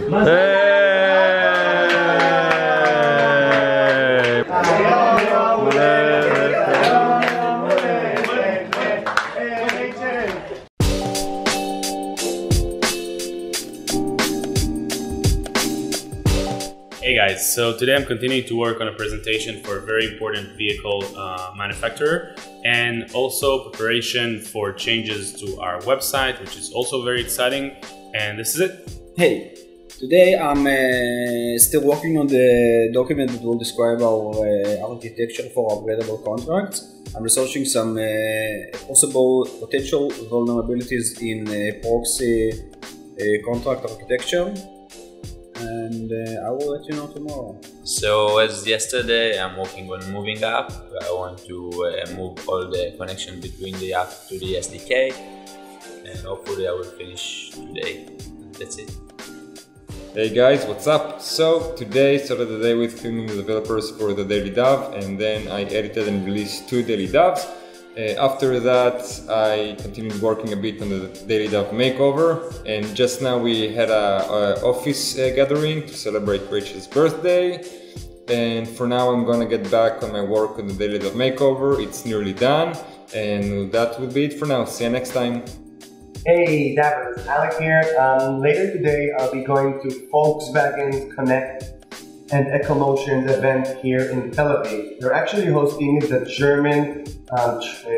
Hey guys, so today I'm continuing to work on a presentation for a very important vehicle manufacturer, and also preparation for changes to our website, which is also very exciting, and this is it. Hey, today I'm still working on the document that will describe our architecture for upgradable contracts. I'm researching some possible potential vulnerabilities in proxy contract architecture, and I will let you know tomorrow. So as yesterday, I'm working on moving app. I want to move all the connection between the app to the SDK, and hopefully I will finish today. That's it. Hey guys, what's up? So today started the day with filming the developers for the DailyDAV, and then I edited and released 2 DailyDAVs. After that, I continued working a bit on the DailyDAV makeover, and just now we had a office gathering to celebrate Rachel's birthday. And for now, I'm gonna get back on my work on the DailyDAV makeover. It's nearly done, and that will be it for now. See you next time. Hey Davers, Alick here. Later today I'll be going to Volkswagen's Connect and EcoMotion's event here in Tel Aviv. They're actually hosting the German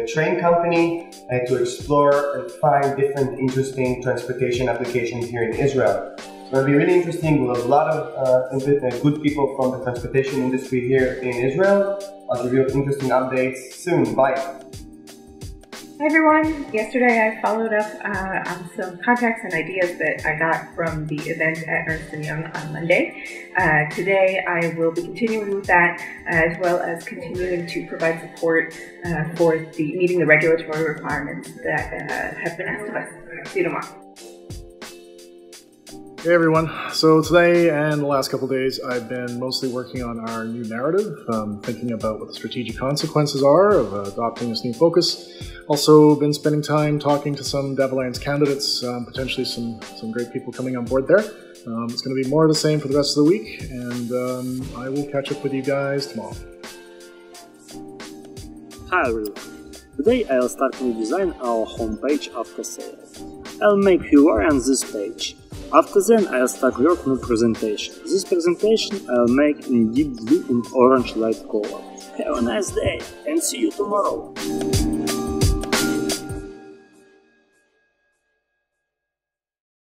train company to explore and find different interesting transportation applications here in Israel. It's going to be really interesting. We'll have a lot of good people from the transportation industry here in Israel. I'll give you interesting updates soon. Bye. Hi everyone! Yesterday I followed up on some contacts and ideas that I got from the event at Ernst & Young on Monday. Today I will be continuing with that, as well as continuing to provide support for meeting the regulatory requirements that have been asked of us. See you tomorrow. Hey everyone, so today and the last couple of days I've been mostly working on our new narrative, thinking about what the strategic consequences are of adopting this new focus. Also been spending time talking to some Dev Alliance candidates, potentially some great people coming on board there. It's going to be more of the same for the rest of the week, and I will catch up with you guys tomorrow. Hi everyone, today I'll start to design our homepage after sales. I'll make few variants this page. After then, I'll start working on presentation. This presentation I'll make in deep blue and orange light color. Have a nice day and see you tomorrow!